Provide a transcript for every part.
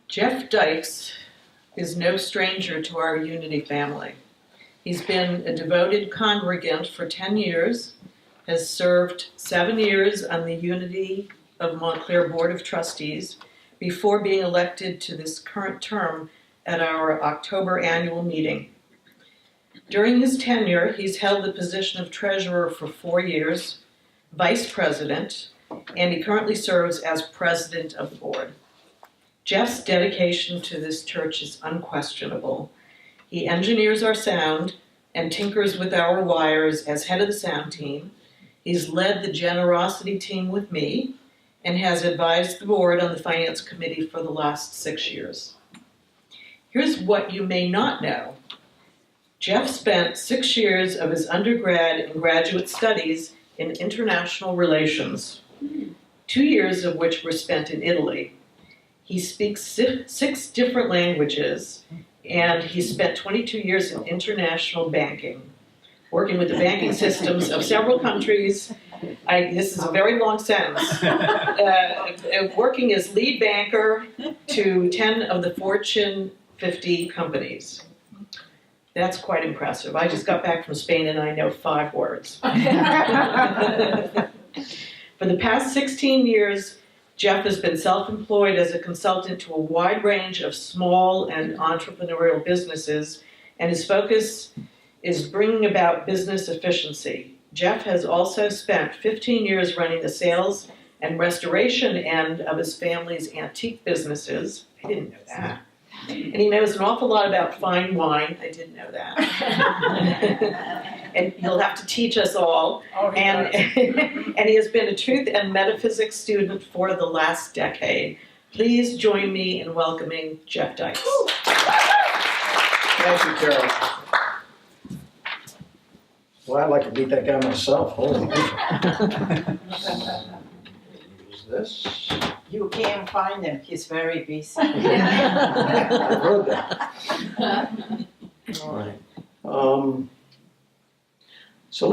Jeff Dykes is no stranger to our Unity family. He's been a devoted congregant for 10 years, has served 7 years on the Unity of Montclair Board of Trustees before being elected to this current term at our October annual meeting. During his tenure, he's held the position of treasurer for 4 years, vice president, and he currently serves as president of the board. Jeff's dedication to this church is unquestionable. He engineers our sound and tinkers with our wires as head of the sound team. He's led the generosity team with me and has advised the board on the finance committee for the last 6 years. Here's what you may not know. Jeff spent 6 years of his undergrad and graduate studies in international relations, 2 years of which were spent in Italy. He speaks 6 different languages, and he spent 22 years in international banking, working with the banking systems of several countries. This is a very long sentence. Working as lead banker to 10 of the Fortune 50 companies. That's quite impressive. I just got back from Spain and I know 5 words. For the past 16 years, Jeff has been self-employed as a consultant to a wide range of small and entrepreneurial businesses, and his focus is bringing about business efficiency. Jeff has also spent 15 years running the sales and restoration end of his family's antique businesses. I didn't know that. And he knows an awful lot about fine wine. I didn't know that. And he'll have to teach us all. And he has been a truth and metaphysics student for the last decade. Please join me in welcoming Jeff Dykes. Thank you, Carol. Well, I'd like to beat that guy myself. Holy Use this. You can't find him, he's very busy. I've heard that. All right. So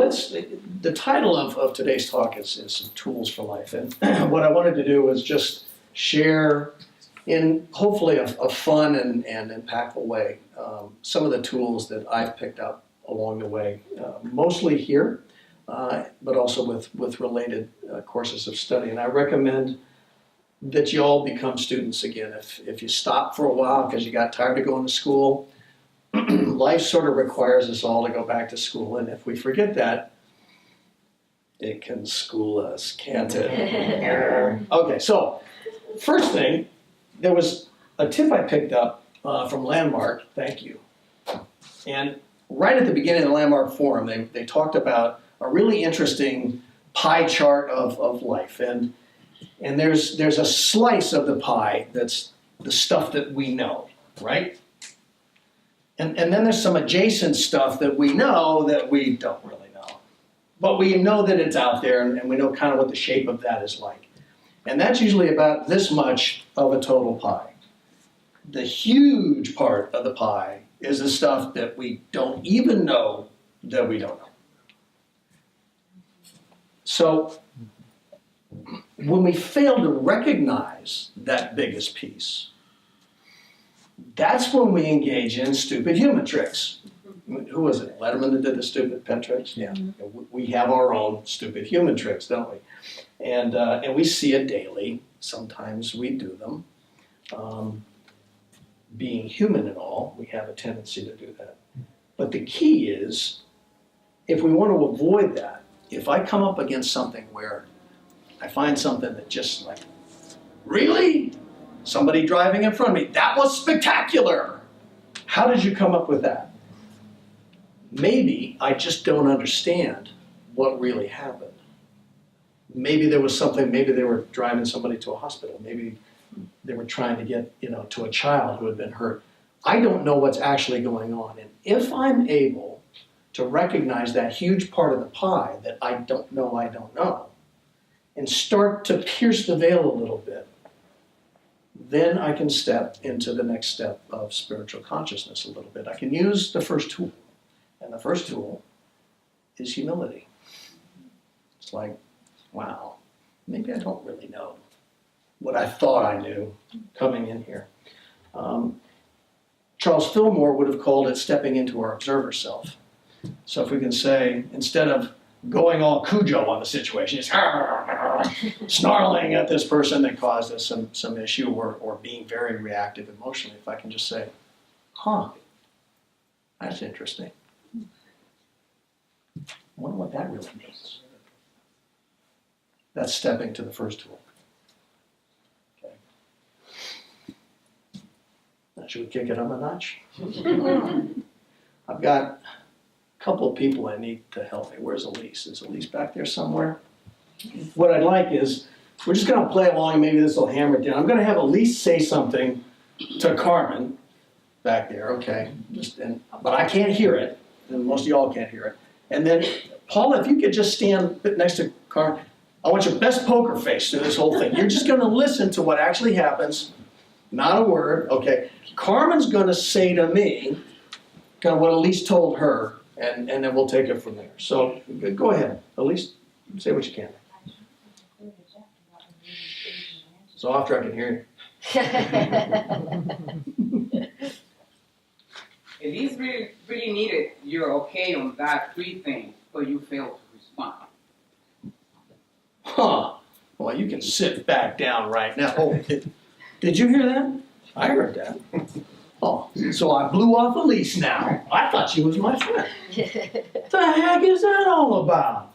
the title of today's talk is some tools for life. And what I wanted to do was just share in hopefully a fun and impactful way some of the tools that I've picked up along the way, mostly here, but also with related courses of study. And I recommend that you all become students again. If you stop for a while because you got tired of going to school, life sort of requires us all to go back to school. And if we forget that, it can school us, can't it? Okay, so first thing, there was a tip I picked up from Landmark, thank you. And right at the beginning of the Landmark Forum, they talked about a really interesting pie chart of life. And there's a slice of the pie that's the stuff that we know, right? And then there's some adjacent stuff that we know that we don't really know. But we know that it's out there, and we know kind of what the shape of that is like. And that's usually about this much of a total pie. The huge part of the pie is the stuff that we don't even know that we don't know. So when we fail to recognize that biggest piece, that's when we engage in stupid human tricks. Who was it? Letterman that did the stupid pet tricks? Yeah. We have our own stupid human tricks, don't we? And we see it daily. Sometimes we do them. Being human and all, we have a tendency to do that. But the key is, if we want to avoid that, if I come up against something where I find something that just like, really? Somebody driving in front of me, that was spectacular. How did you come up with that? Maybe I just don't understand what really happened. Maybe there was something, maybe they were driving somebody to a hospital. Maybe they were trying to get, to a child who had been hurt. I don't know what's actually going on. And if I'm able to recognize that huge part of the pie that I don't know, and start to pierce the veil a little bit, then I can step into the next step of spiritual consciousness a little bit. I can use the first tool. And the first tool is humility. It's like, wow, maybe I don't really know what I thought I knew coming in here. Charles Fillmore would have called it stepping into our observer self. So if we can say, instead of going all Cujo on the situation, just snarling at this person that caused us some issue, or being very reactive emotionally, if I can just say, huh, that's interesting. I wonder what that really means. That's stepping to the first tool. Okay. Now, should we kick it up a notch? I've got a couple of people I need to help me. Where's Elise? Is Elise back there somewhere? What I'd like is, we're just going to play along, and maybe this will hammer it down. I'm going to have Elise say something to Carmen back there, okay? But I can't hear it, and most of y'all can't hear it. And then, Paula, if you could just stand next to Carmen. I want your best poker face through this whole thing. You're just going to listen to what actually happens, not a word, okay? Carmen's going to say to me kind of what Elise told her, and then we'll take it from there. So go ahead, Elise, say what you can. So after I can hear you. Elise really needed your okay on that 3 thing, but you failed to respond. Huh. Well, you can sit back down right now. Oh, did you hear that? I heard that. Oh, so I blew off Elise now. I thought she was my friend. What the heck is that all about?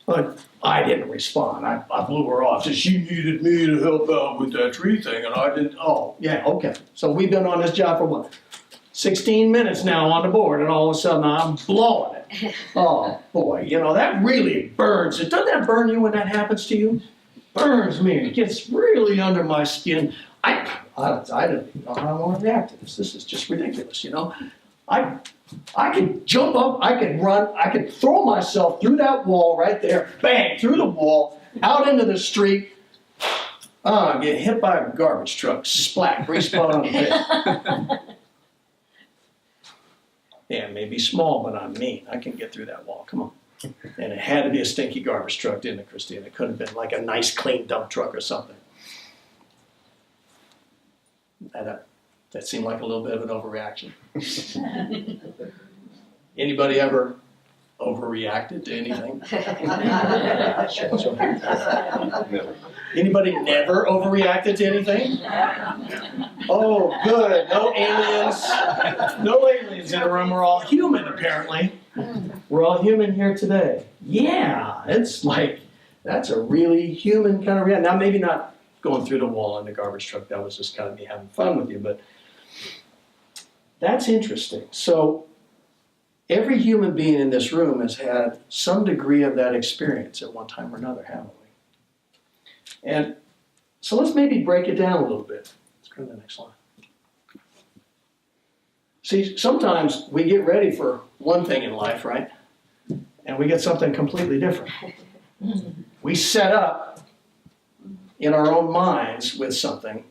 But I didn't respond. I blew her off. So she needed me to help out with that tree thing, and I didn't. Oh, yeah, okay. So we've been on this job for what? 16 minutes now on the board, and all of a sudden I'm blowing it. Oh, boy, you know, that really burns. Doesn't that burn you when that happens to you? Burns me. It gets really under my skin. I don't know how I want to react to this. This is just ridiculous, you know. I could jump up, I could run, I could throw myself through that wall right there, bang, through the wall, out into the street. Get hit by a garbage truck, splat, grease spot on the face. Yeah, it may be small, but I'm mean. I can get through that wall. Come on. And it had to be a stinky garbage truck, didn't it, Christine? It couldn't have been like a nice, clean dump truck or something. That seemed like a little bit of an overreaction. Anybody ever overreacted to anything? Anybody never overreacted to anything? Oh, good. No aliens. No aliens in the room. We're all human, apparently. We're all human here today. Yeah, it's like, that's a really human kind of reaction. Now, maybe not going through the wall in the garbage truck. That was just kind of me having fun with you, but that's interesting. So every human being in this room has had some degree of that experience at one time or another, haven't we? And so let's maybe break it down a little bit. Let's go to the next slide. See, sometimes we get ready for one thing in life, right? And we get something completely different. We set up in our own minds with something,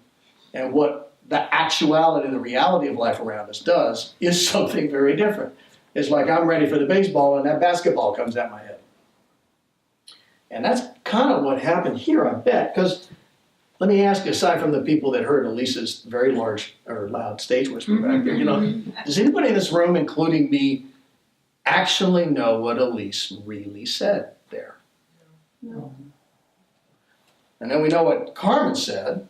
and what the actuality, the reality of life around us does is something very different. It's like I'm ready for the baseball and that basketball comes at my head. And that's kind of what happened here, I bet, because let me ask you, aside from the people that heard Elisa's very large or loud stage whisper back there, you know, does anybody in this room, including me, actually know what Elise really said there? No. And then we know what Carmen said,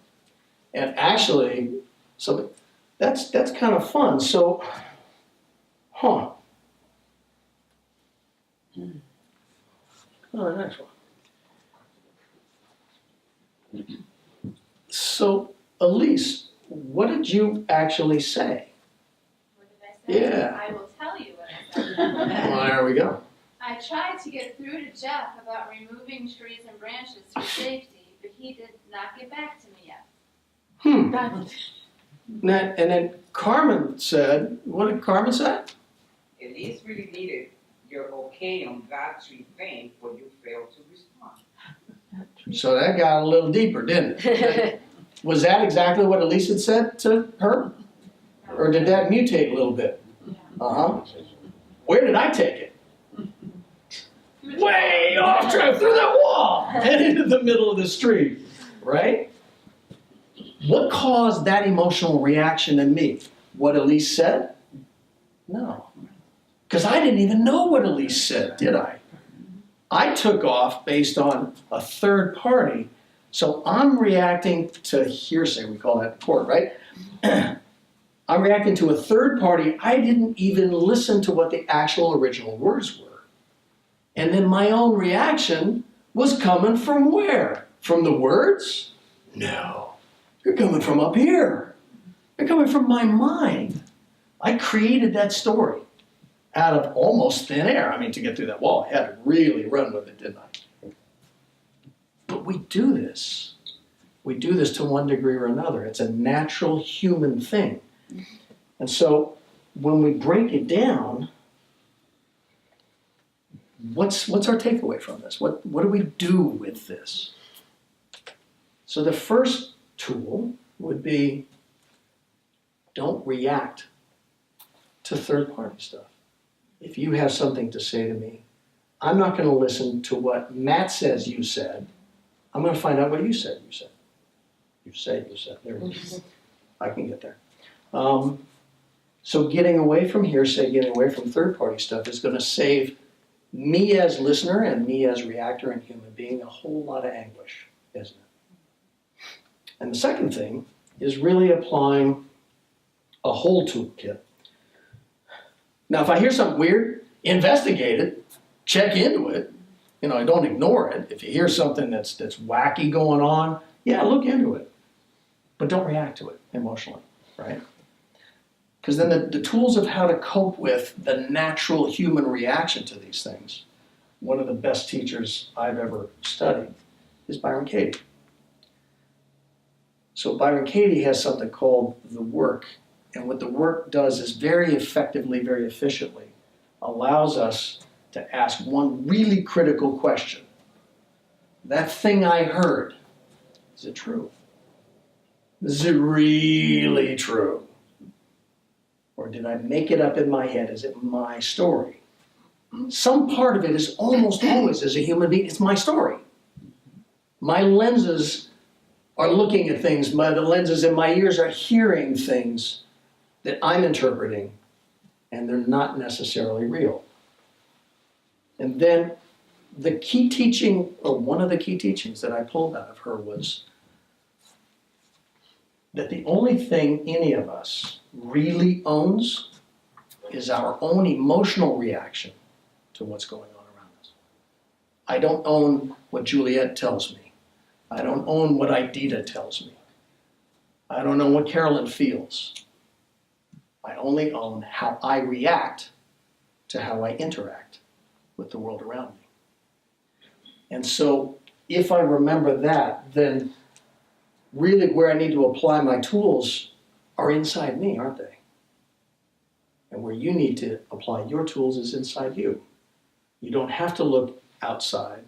and actually, so that's kind of fun. So, huh. Oh, the next one. So, Elise, what did you actually say? What did I say? Yeah. I will tell you what I said. Well, there we go. I tried to get through to Jeff about removing trees and branches for safety, but he did not get back to me yet. And then Carmen said, what did Carmen say? Elise really needed your okay on that 3 thing, but you failed to respond. So that got a little deeper, didn't it? Was that exactly what Elise had said to her? Or did that mutate a little bit? Uh-huh. Where did I take it? Way off track through that wall and into the middle of the street, right? What caused that emotional reaction in me? What Elise said? No. Because I didn't even know what Elise said, did I? I took off based on a third party. So I'm reacting to hearsay, we call that in court, right? I'm reacting to a third party. I didn't even listen to what the actual original words were. And then my own reaction was coming from where? From the words? No. They're coming from up here. They're coming from my mind. I created that story out of almost thin air. I mean, to get through that wall, I had to really run with it, didn't I? But we do this. We do this to one degree or another. It's a natural human thing. And so when we break it down, what's our takeaway from this? What do we do with this? So the first tool would be don't react to third-party stuff. If you have something to say to me, I'm not going to listen to what Matt says you said. I'm going to find out what you said you said. You said. There it is. I can get there. So getting away from hearsay, getting away from third-party stuff is going to save me as listener and me as reactor and human being a whole lot of anguish, isn't it? And the second thing is really applying a whole toolkit. Now, if I hear something weird, investigate it, check into it. Don't ignore it. If you hear something that's wacky going on, yeah, look into it. But don't react to it emotionally, right? Because then the tools of how to cope with the natural human reaction to these things, one of the best teachers I've ever studied is Byron Katie. So Byron Katie has something called the work. And what the work does is very effectively, very efficiently, allows us to ask one really critical question. That thing I heard, is it true? Is it really true? Or did I make it up in my head? Is it my story? Some part of it is almost always, as a human being, it's my story. My lenses are looking at things, the lenses in my ears are hearing things that I'm interpreting, and they're not necessarily real. And then the key teaching, or one of the key teachings that I pulled out of her was that the only thing any of us really owns is our own emotional reaction to what's going on around us. I don't own what Juliet tells me. I don't own what Idita tells me. I don't know what Carolyn feels. I only own how I react to how I interact with the world around me. And so if I remember that, then really where I need to apply my tools are inside me, aren't they? And where you need to apply your tools is inside you. You don't have to look outside.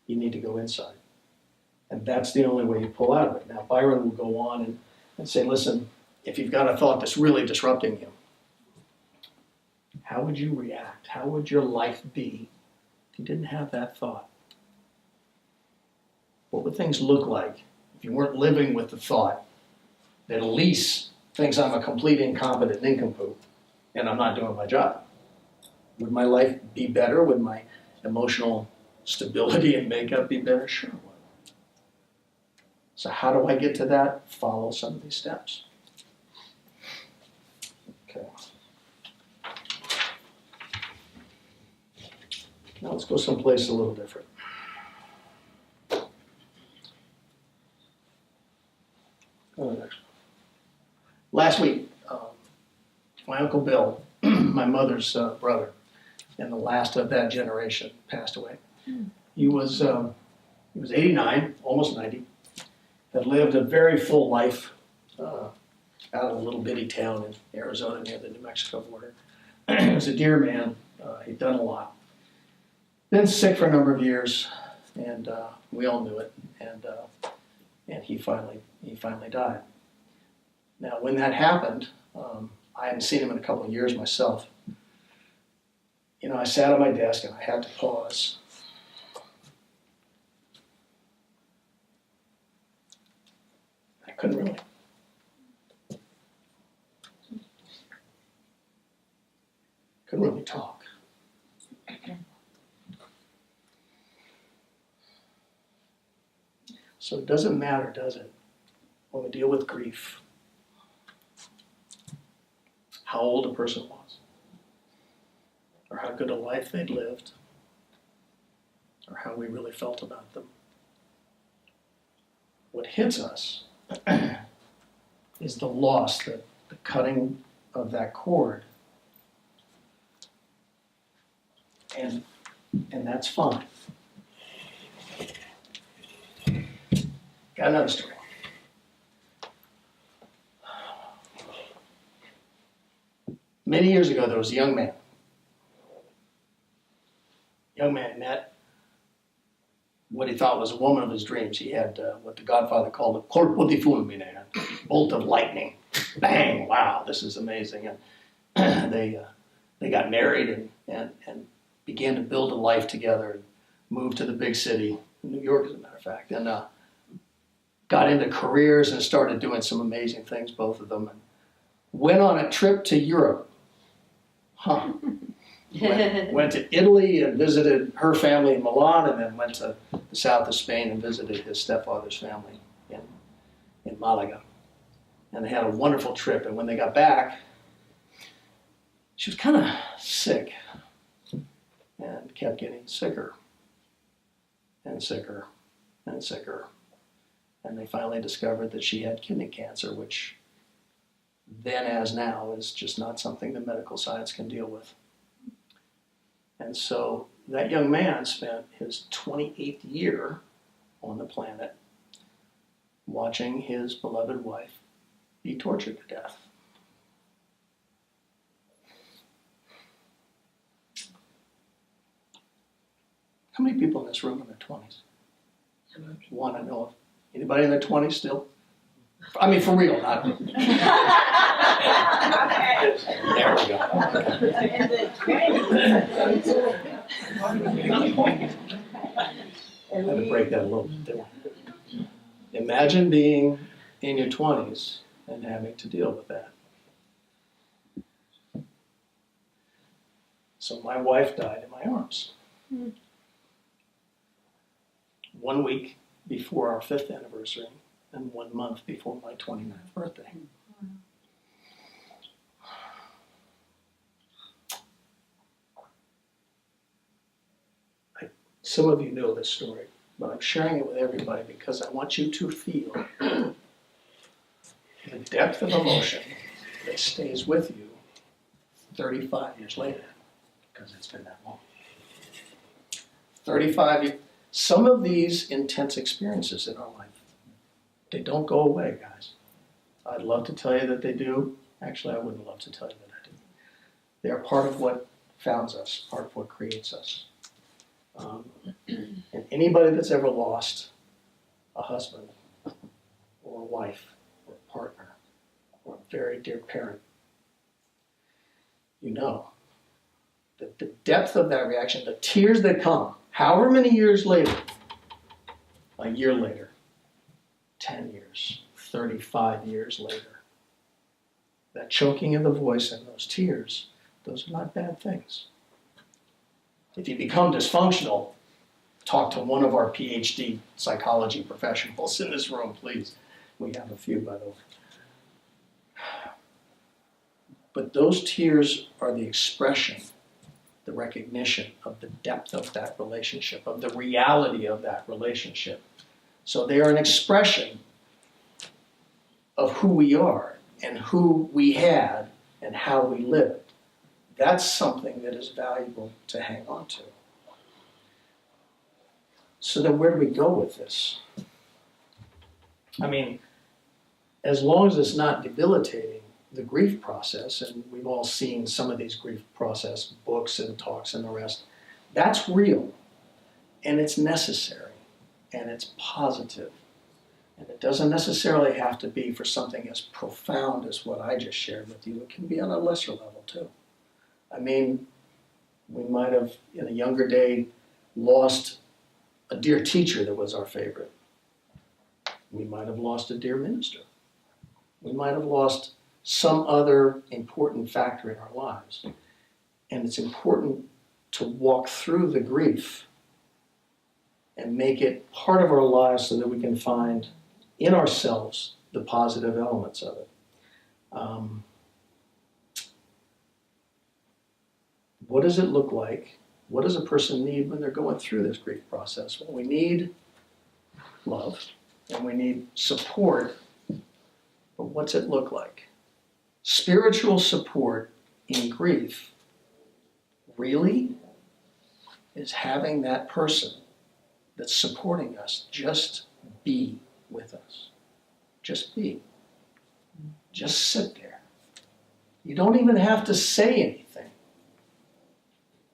You need to go inside. And that's the only way you pull out of it. Now, Byron will go on and say, listen, if you've got a thought that's really disrupting you, how would you react? How would your life be if you didn't have that thought? What would things look like if you weren't living with the thought that Elise thinks I'm a complete incompetent nincompoop and I'm not doing my job? Would my life be better? Would my emotional stability and makeup be better? Sure it would. So how do I get to that? Follow some of these steps. Okay. Now let's go someplace a little different. Go to the next one. Last week, my Uncle Bill, my mother's brother, and the last of that generation, passed away. He was 89, almost 90. Had lived a very full life out of a little bitty town in Arizona near the New Mexico border. He was a dear man. He'd done a lot. Been sick for a number of years, and we all knew it. And he finally died. Now, when that happened, I hadn't seen him in a couple of years myself. I sat at my desk and I had to pause. I couldn't really. could really talk. So it doesn't matter, does it, when we deal with grief, how old a person was, or how good a life they'd lived, or how we really felt about them. What hits us is the loss, the cutting of that cord. And that's fine. Got another story. Many years ago, there was a young man. Young man met what he thought was a woman of his dreams. He had what the Godfather called a colpo di fulmine, a bolt of lightning. Bang! Wow, this is amazing. And they got married and began to build a life together and moved to the big city, New York, as a matter of fact, and got into careers and started doing some amazing things, both of them, and went on a trip to Europe. Went to Italy and visited her family in Milan, and then went to the south of Spain and visited his stepfather's family in Malaga. And they had a wonderful trip, and when they got back, she was kind of sick and kept getting sicker and sicker and sicker. And they finally discovered that she had kidney cancer, which then as now is just not something that medical science can deal with. And so that young man spent his 28th year on the planet watching his beloved wife be tortured to death. How many people in this room in their 20s? One I know of. Anybody in their 20s still? I mean, for real, not. There we go. I had to break that a little bit there. Imagine being in your 20s and having to deal with that. So my wife died in my arms. 1 week before our 5th anniversary and 1 month before my 29th birthday. Some of you know this story, but I'm sharing it with everybody because I want you to feel the depth of emotion that stays with you 35 years later, because it's been that long. 35 years. Some of these intense experiences in our life, they don't go away, guys. I'd love to tell you that they do. Actually, I wouldn't love to tell you that I do. They're part of what founds us, part of what creates us. And anybody that's ever lost a husband or a wife or a partner or a very dear parent, you know that the depth of that reaction, the tears that come, however many years later, a year later, 10 years, 35 years later, that choking of the voice and those tears, those are not bad things. If you become dysfunctional, talk to one of our PhD psychology professionals in this room, please. We have a few, by the way. But those tears are the expression, the recognition of the depth of that relationship, of the reality of that relationship. So they are an expression of who we are and who we had and how we lived. That's something that is valuable to hang on to. So then where do we go with this? I mean, as long as it's not debilitating the grief process, and we've all seen some of these grief process books and talks and the rest, that's real, and it's necessary, and it's positive. And it doesn't necessarily have to be for something as profound as what I just shared with you. It can be on a lesser level too. I mean, we might have, in a younger day, lost a dear teacher that was our favorite. We might have lost a dear minister. We might have lost some other important factor in our lives. And it's important to walk through the grief and make it part of our lives so that we can find in ourselves the positive elements of it. What does it look like? What does a person need when they're going through this grief process? Well, we need love and we need support, but what's it look like? Spiritual support in grief really is having that person that's supporting us just be with us. Just be. Just sit there. You don't even have to say anything.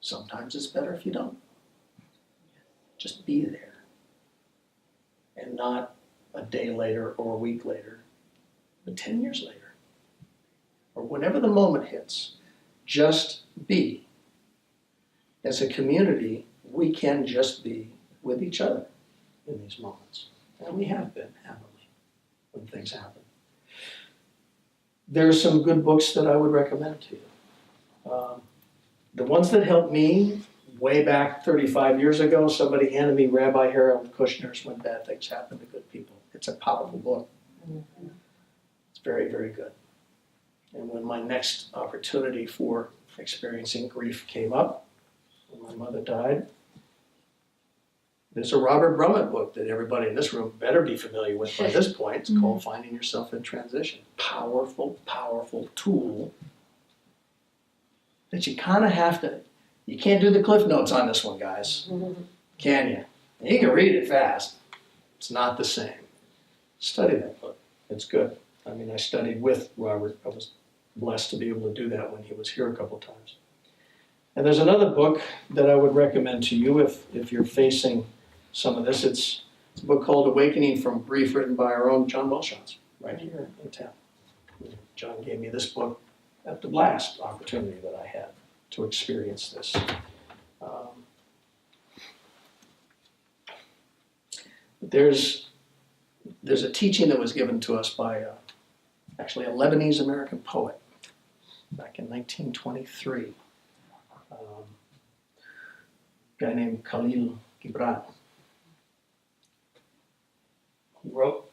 Sometimes it's better if you don't. Just be there. And not a day later or a week later, but 10 years later. Or whenever the moment hits, just be. As a community, we can just be with each other in these moments. And we have been, haven't we, when things happen. There are some good books that I would recommend to you. The ones that helped me way back 35 years ago, somebody handed me Rabbi Harold Kushner's When Bad Things Happen to Good People. It's a powerful book. It's very, very good. And when my next opportunity for experiencing grief came up, when my mother died, there's a Robert Brummett book that everybody in this room better be familiar with by this point. It's called Finding Yourself in Transition. Powerful, powerful tool that you kind of have to, you can't do the Cliff Notes on this one, guys. Can you? You can read it fast. It's not the same. Study that book. It's good. I mean, I studied with Robert. I was blessed to be able to do that when he was here a couple times. And there's another book that I would recommend to you if you're facing some of this. It's a book called Awakening from Grief, written by our own John Welshons, right here in town. John gave me this book at the last opportunity that I had to experience this. There's a teaching that was given to us by actually a Lebanese American poet back in 1923. A guy named Khalil Gibran. He wrote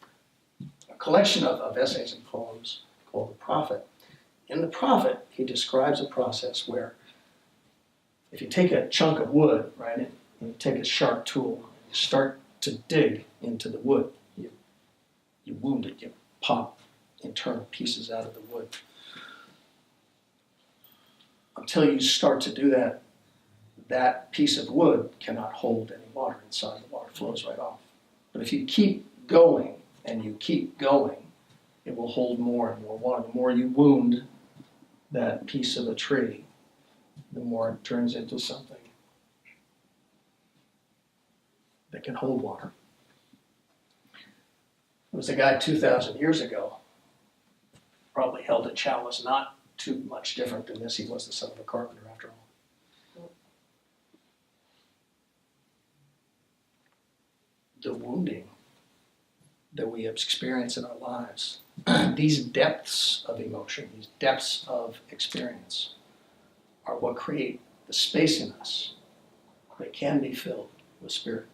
a collection of essays and poems called The Prophet. In The Prophet, he describes a process where if you take a chunk of wood, right, and you take a sharp tool, and you start to dig into the wood, you wound it, you pop internal pieces out of the wood. Until you start to do that, that piece of wood cannot hold any water inside. The water flows right off. But if you keep going and you keep going, it will hold more and more water. The more you wound that piece of a tree, the more it turns into something that can hold water. There was a guy 2,000 years ago, probably held a chalice not too much different than this. He was the son of a carpenter after all. The wounding that we experience in our lives, these depths of emotion, these depths of experience, are what create the space in us that can be filled with Spirit.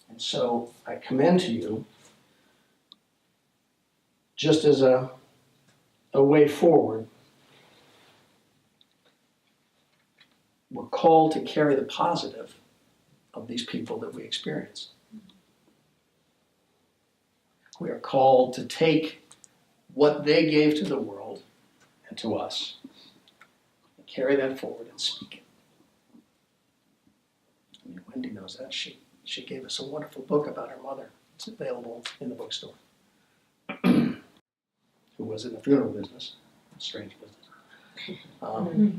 And so I commend to you, just as a way forward, we're called to carry the positive of these people that we experience. We are called to take what they gave to the world and to us and carry that forward and speak it. I mean, Wendy knows that. She gave us a wonderful book about her mother. It's available in the bookstore. Who was in the funeral business. Strange business.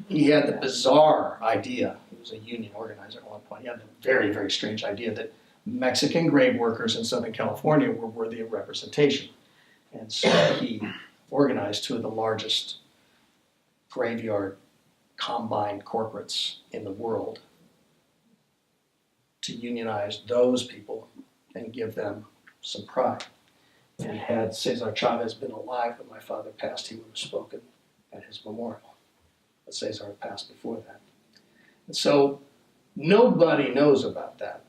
He had the bizarre idea, he was a union organizer at one point, he had the very, very strange idea that Mexican grave workers in Southern California were worthy of representation. And so he organized two of the largest graveyard combined corporates in the world to unionize those people and give them some pride. And had Cesar Chavez been alive when my father passed, he would have spoken at his memorial. But Cesar passed before that. And so nobody knows about that,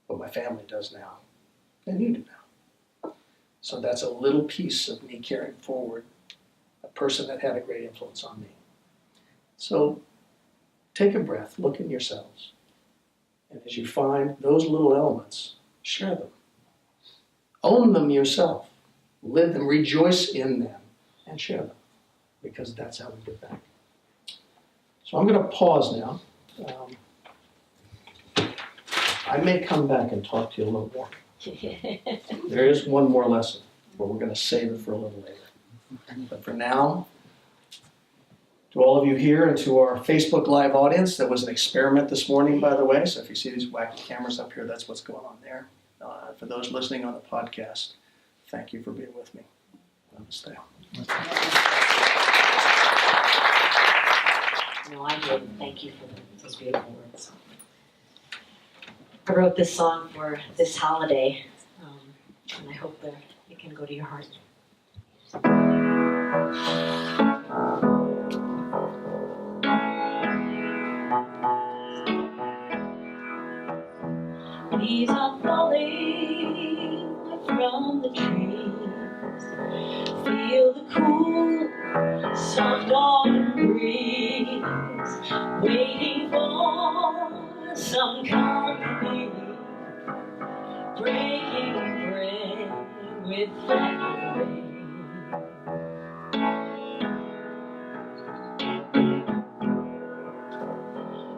but my family does now, and you do now. So that's a little piece of me carrying forward a person that had a great influence on me. So take a breath, look in yourselves, and as you find those little elements, share them. Own them yourself. Live them, rejoice in them, and share them, because that's how we get back. So I'm going to pause now. I may come back and talk to you a little more. There is one more lesson, but we're going to save it for a little later. But for now, to all of you here and to our Facebook Live audience, that was an experiment this morning, by the way. So if you see these wacky cameras up here, that's what's going on there. For those listening on the podcast, thank you for being with me. Namaste. No, I did. Thank you for those beautiful words. I wrote this song for this holiday, and I hope that it can go to your heart. Leaves are falling from the trees. Feel the cool, soft autumn breeze, waiting for some company, breaking bread with family.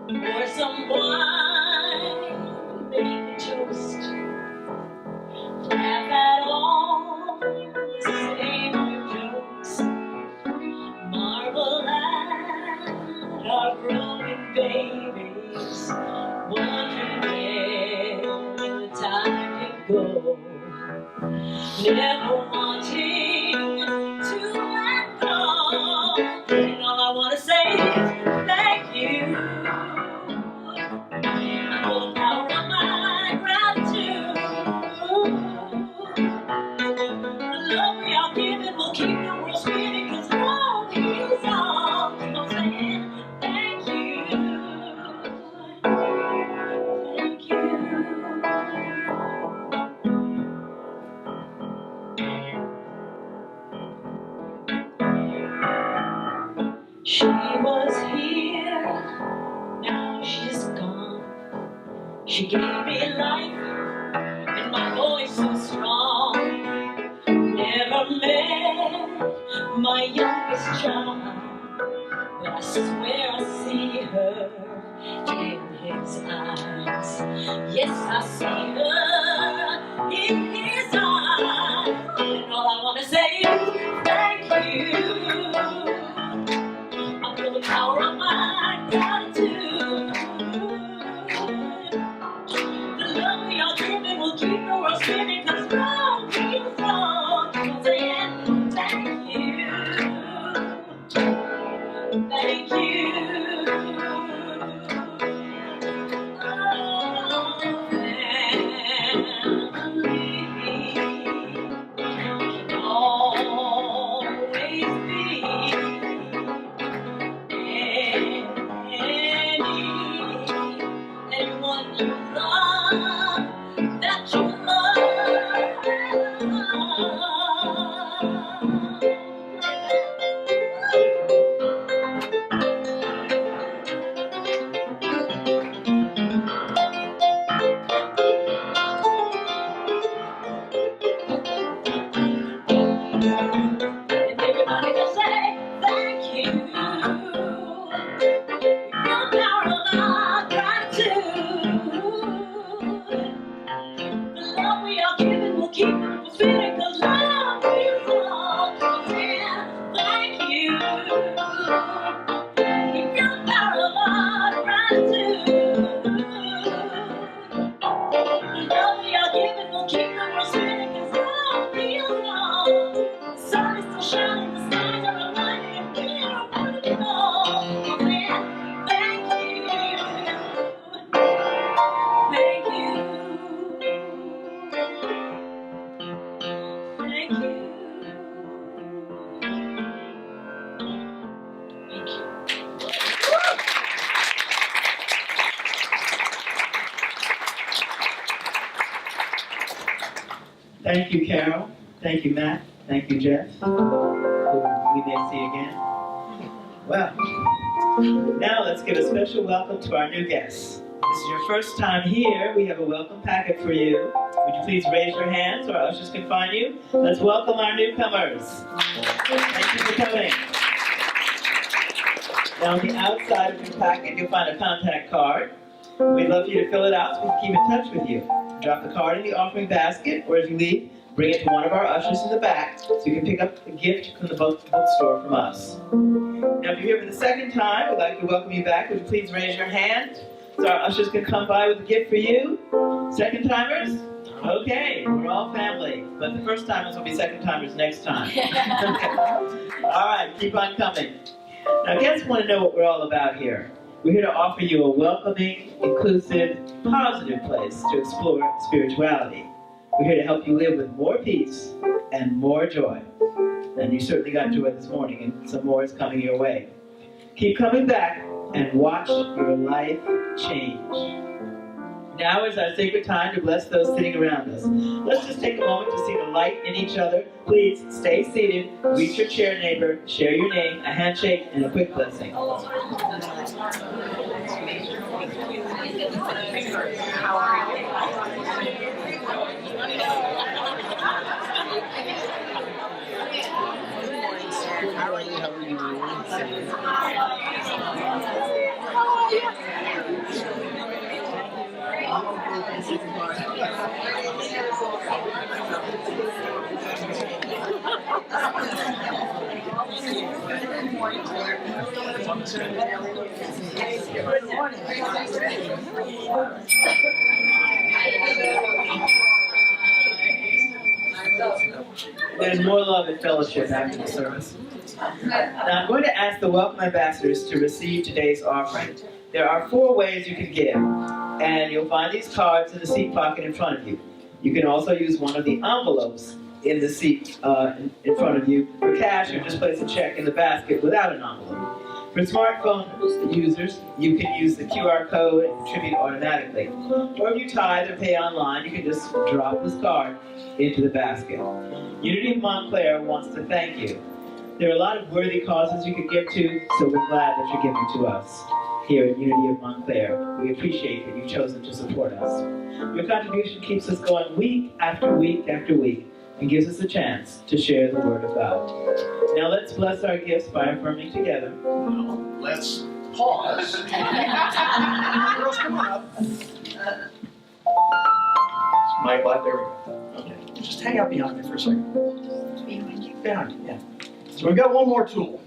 Pour some wine, make a toast, laugh at all the same old jokes, marvel at our growing babies, wondering where the time can go, never wanting to let go. And all I want to say is thank you. For the power of my gratitude. The love we are giving will keep the world spinning, 'cause love is all. Keep on saying thank you. Thank you. She was here, now she's gone. She gave me life and my voice so strong. Never met my youngest child, but I swear I see her in his eyes. Yes, I see her in his eyes. And all I want to say is thank you. I feel the power of my gratitude. The love we are giving will keep the world spinning, 'cause love is all. Keep on saying thank you. Thank you. Oh, family. Thank you, Carol. Thank you, Matt. Thank you, Jeff, who we may see again. Well, now let's give a special welcome to our new guests. This is your first time here. We have a welcome packet for you. Would you please raise your hands so our ushers can find you? Let's welcome our newcomers. Thank you for coming. Now on the outside of your packet, you'll find a contact card. We'd love for you to fill it out so we can keep in touch with you. Drop the card in the offering basket, or as you leave, bring it to one of our ushers in the back so you can pick up a gift from the bookstore from us. Now if you're here for the second time, we'd like to welcome you back. Would you please raise your hand so our ushers can come by with a gift for you? Second timers? Okay, we're all family, but the first timers will be second timers next time. All right, keep on coming. Now guests want to know what we're all about here. We're here to offer you a welcoming, inclusive, positive place to explore spirituality. We're here to help you live with more peace and more joy. And you certainly got joy this morning, and some more is coming your way. Keep coming back and watch your life change. Now is our sacred time to bless those sitting around us. Let's just take a moment to see the light in each other. Please stay seated, reach your chair neighbor, share your name, a handshake, and a quick blessing. There's more love and fellowship after the service. Now I'm going to ask the welcome ambassadors to receive today's offering. There are 4 ways you can give, and you'll find these cards in the seat pocket in front of you. You can also use one of the envelopes in the seat in front of you for cash, or just place a check in the basket without an envelope. For smartphone users, you can use the QR code and contribute automatically. Or if you tithe or pay online, you can just drop this card into the basket. Unity of Montclair wants to thank you. There are a lot of worthy causes you could give to, so we're glad that you're giving to us here at Unity of Montclair. We appreciate that you've chosen to support us. Your contribution keeps us going week after week after week and gives us a chance to share the Word of God. Now let's bless our gifts by affirming together. Well, let's pause. Girls, come on up. Mic light, there we go. Okay, just hang out behind me for a second. Behind you, yeah. So we've got one more tool.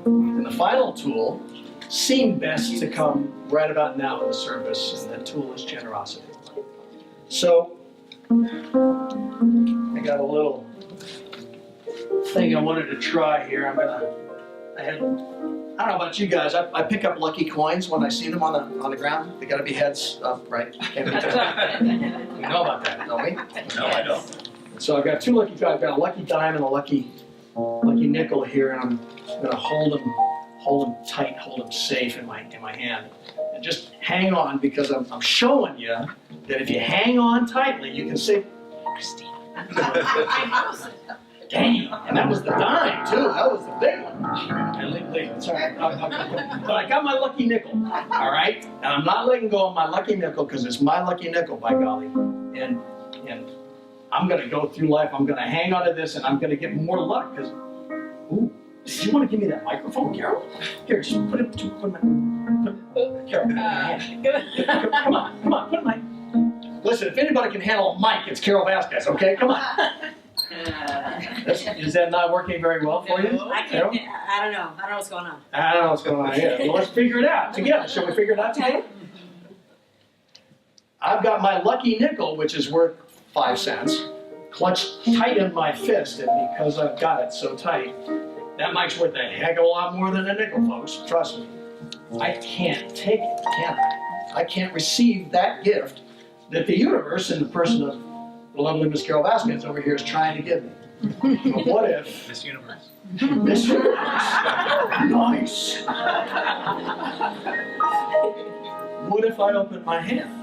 And the final tool seemed best to come right about now in the service, and that tool is generosity. So, I got a little thing I wanted to try here. I don't know about you guys, I pick up lucky coins when I see them on the ground. They gotta be heads up, right? Can't be tails. We know about that, don't we? No, I don't. So I've got 2 lucky coins. I've got a lucky dime and a lucky nickel here, and I'm gonna hold them tight, hold them safe in my hand. And just hang on, because I'm showing you that if you hang on tightly, you can say, Christina. Dang, and that was the dime too. That was the big one. Sorry, but I got my lucky nickel. All right, and I'm not letting go of my lucky nickel because it's my lucky nickel, by golly. And I'm gonna go through life. I'm gonna hang on to this, and I'm gonna get more luck. Because, ooh, do you want to give me that microphone, Carol? Here, just put it. Carol, come on, put my. Listen, if anybody can handle a mic, it's Carol Vasquez. Okay, come on. Is that not working very well for you? I don't know. I don't know what's going on. I don't know what's going on here. Well, let's figure it out together. Shall we figure it out together? I've got my lucky nickel, which is worth 5 cents, clutched tight in my fist, and because I've got it so tight, that mic's worth a heck of a lot more than a nickel, folks. Trust me. I can't take it, can I? I can't receive that gift that the universe, in the person of the lovely Miss Carol Vasquez over here, is trying to give me. But what if... Miss Universe. Miss Universe. Nice. What if I open my hand?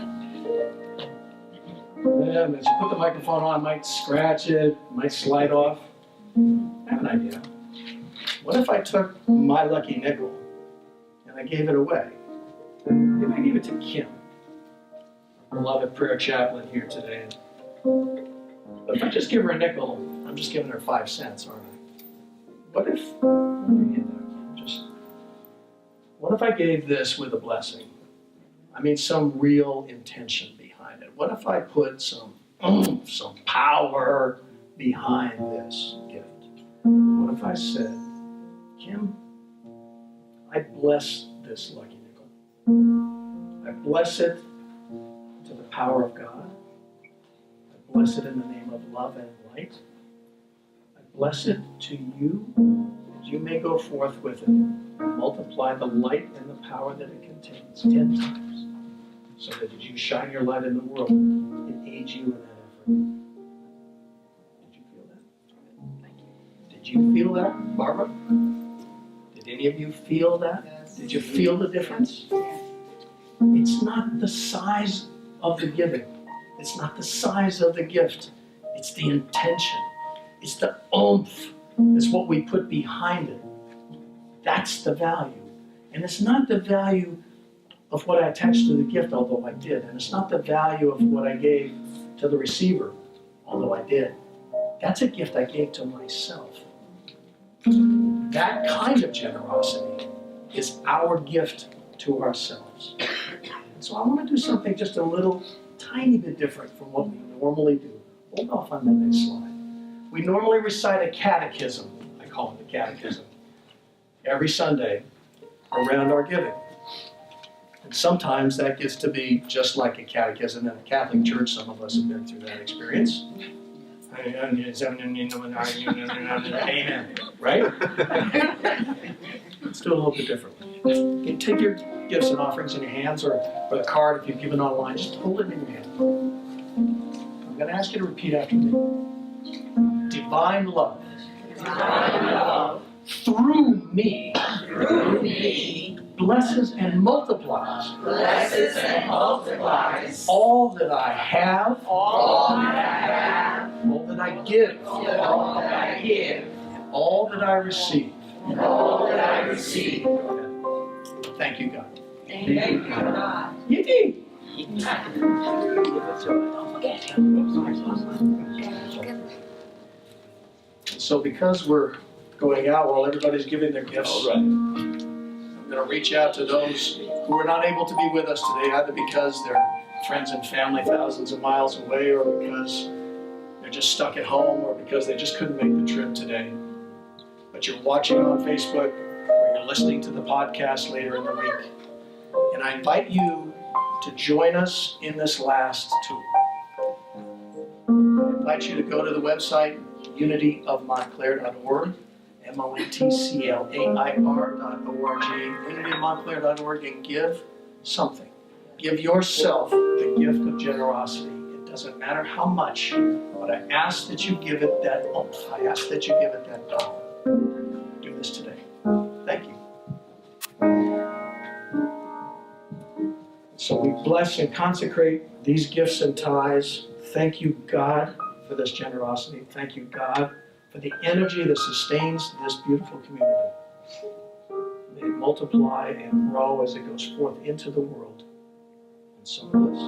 Yeah, as you put the microphone on, might scratch it, might slide off. I have an idea. What if I took my lucky nickel and I gave it away? Maybe I gave it to Kim, our beloved prayer chaplain here today. But if I just give her a nickel, I'm just giving her 5 cents, aren't I? What if, what if I gave this with a blessing? I mean, some real intention behind it. What if I put some power behind this gift? What if I said, Kim, I bless this lucky nickel. I bless it to the power of God. I bless it in the name of love and light. I bless it to you, that you may go forth with it and multiply the light and the power that it contains 10 times, so that as you shine your light in the world, it aids you in that effort. Did you feel that? Thank you. Did you feel that, Barbara? Did any of you feel that? Yes. Did you feel the difference? It's not the size of the giving. It's not the size of the gift. It's the intention. It's the oomph. It's what we put behind it. That's the value. And it's not the value of what I attached to the gift, although I did. And it's not the value of what I gave to the receiver, although I did. That's a gift I gave to myself. That kind of generosity is our gift to ourselves. And so I want to do something just a little tiny bit different from what we normally do. Hold off on the next slide. We normally recite a catechism, I call it the catechism, every Sunday around our giving. And sometimes that gets to be just like a catechism in a Catholic church. Some of us have been through that experience. Amen, right? Let's do a little bit differently. You take your gifts and offerings in your hands, or the card if you've given online, just hold it in your hand. I'm going to ask you to repeat after me. Divine love, through me, blesses and multiplies, all that I have, all that I give, and all that I receive. Thank you, God. Thank you, God. Yippee! So because we're going out while everybody's giving their gifts, I'm going to reach out to those who are not able to be with us today, either because they're friends and family thousands of miles away, or because they're just stuck at home, or because they just couldn't make the trip today. But you're watching on Facebook, or you're listening to the podcast later in the week. And I invite you to join us in this last tour. I invite you to go to the website, unityofmontclair.org, montclair.org, unityofmontclair.org, and give something. Give yourself the gift of generosity. It doesn't matter how much, but I ask that you give it that oomph. I ask that you give it that power. Do this today. Thank you. So we bless and consecrate these gifts and tithes. Thank you, God, for this generosity. Thank you, God, for the energy that sustains this beautiful community. May it multiply and grow as it goes forth into the world. And so bless.